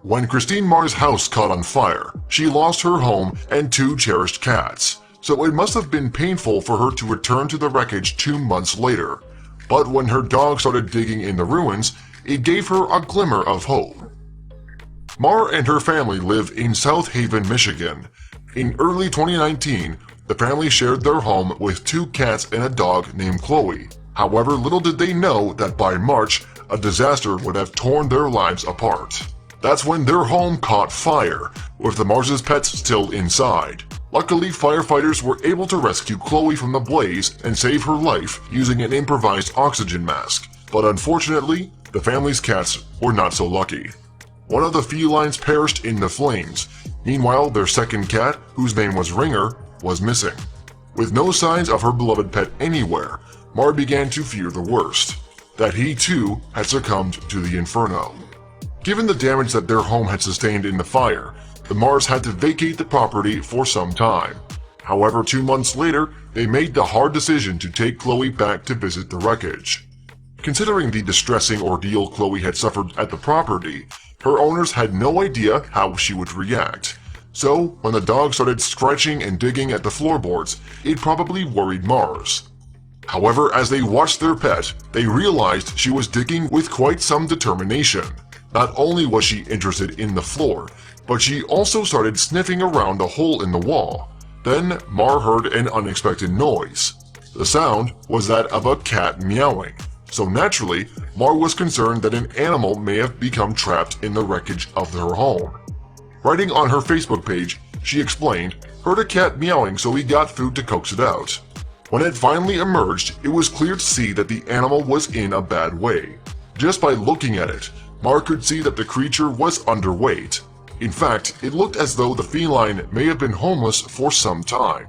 When Christine Marr's house caught on fire, she lost her home and 2 cherished cats, so it must have been painful for her to return to the wreckage 2 months later. But when her dog started digging in the ruins, it gave her a glimmer of hope. Marr and her family live in South Haven, Michigan. In early 2019, the family shared their home with 2 cats and a dog named Chloe. However, little did they know that by March, a disaster would have torn their lives apart. That's when their home caught fire, with the Marrs' pets still inside. Luckily, firefighters were able to rescue Chloe from the blaze and save her life using an improvised oxygen mask. But unfortunately, the family's cats were not so lucky. One of the felines perished in the flames. Meanwhile, their second cat, whose name was Ringer, was missing. With no signs of her beloved pet anywhere, Marr began to fear the worst, that he too had succumbed to the inferno. Given the damage that their home had sustained in the fire, the Marrs had to vacate the property for some time. However, 2 months later, they made the hard decision to take Chloe back to visit the wreckage. Considering the distressing ordeal Chloe had suffered at the property, her owners had no idea how she would react. So, when the dog started scratching and digging at the floorboards, it probably worried Marrs. However, as they watched their pet, they realized she was digging with quite some determination. Not only was she interested in the floor, but she also started sniffing around a hole in the wall. Then Marr heard an unexpected noise. The sound was that of a cat meowing, so naturally, Marr was concerned that an animal may have become trapped in the wreckage of her home. Writing on her Facebook page, she explained, "Heard a cat meowing, so we got food to coax it out." When it finally emerged, it was clear to see that the animal was in a bad way. Just by looking at it, Marr could see that the creature was underweight. In fact, it looked as though the feline may have been homeless for some time.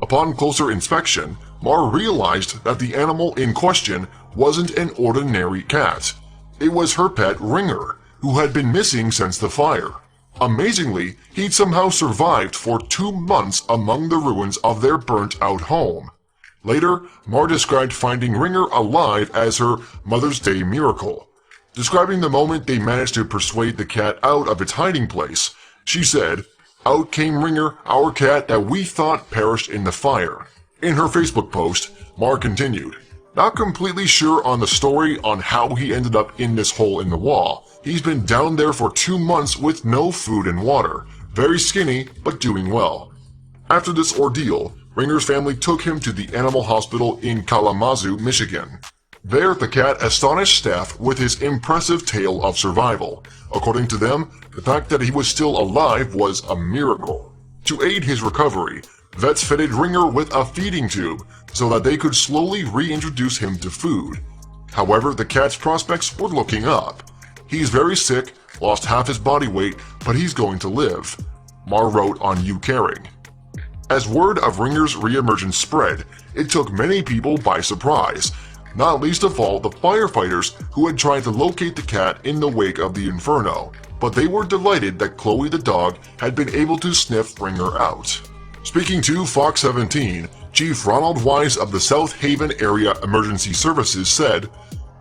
Upon closer inspection, Marr realized that the animal in question wasn't an ordinary cat. It was her pet Ringer, who had been missing since the fire. Amazingly, he'd somehow survived for 2 months among the ruins of their burnt-out home. Later, Marr described finding Ringer alive as her Mother's Day miracle. Describing the moment they managed to persuade the cat out of its hiding place, she said, "Out came Ringer, our cat that we thought perished in the fire." In her Facebook post, Marr continued, "Not completely sure on the story on how he ended up in this hole in the wall. He's been down there for 2 months with no food and water. Very skinny, but doing well." After this ordeal, Ringer's family took him to the animal hospital in Kalamazoo, Michigan. There, the cat astonished staff with his impressive tale of survival. According to them, the fact that he was still alive was a miracle. To aid his recovery, vets fitted Ringer with a feeding tube so that they could slowly reintroduce him to food. However, the cat's prospects were looking up. "He's very sick, lost half his body weight, but he's going to live," Marr wrote on YouCaring. As word of Ringer's reemergence spread, it took many people by surprise. Not least of all the firefighters who had tried to locate the cat in the wake of the inferno, but they were delighted that Chloe the dog had been able to sniff Ringer out. Speaking to Fox 17, Chief Ronald Wise of the South Haven Area Emergency Services said,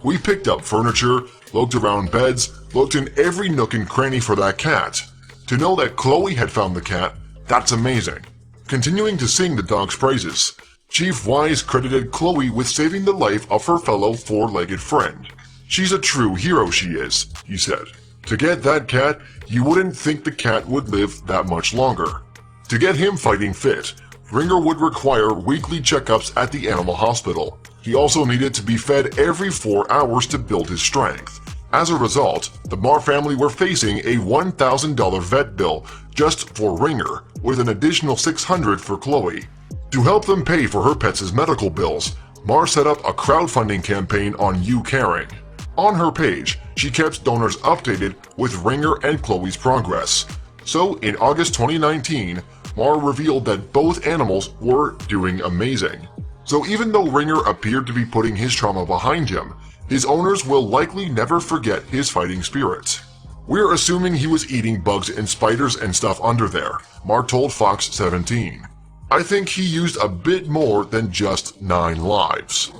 "We picked up furniture, looked around beds, looked in every nook and cranny for that cat. To know that Chloe had found the cat, that's amazing." Continuing to sing the dog's praises, Chief Wise credited Chloe with saving the life of her fellow 4-legged friend. "She's a true hero, she is," he said. "To get that cat, you wouldn't think the cat would live that much longer." To get him fighting fit, Ringer would require weekly checkups at the animal hospital. He also needed to be fed every 4 hours to build his strength. As a result, the Marr family were facing a $1,000 vet bill just for Ringer, with an additional $600 for Chloe. To help them pay for her pets' medical bills, Marr set up a crowdfunding campaign on YouCaring. On her page, she kept donors updated with Ringer and Chloe's progress. So, in August 2019, Marr revealed that both animals were doing amazing. So even though Ringer appeared to be putting his trauma behind him, his owners will likely never forget his fighting spirit. "We're assuming he was eating bugs and spiders and stuff under there," Marr told Fox 17. "I think he used a bit more than just 9 lives."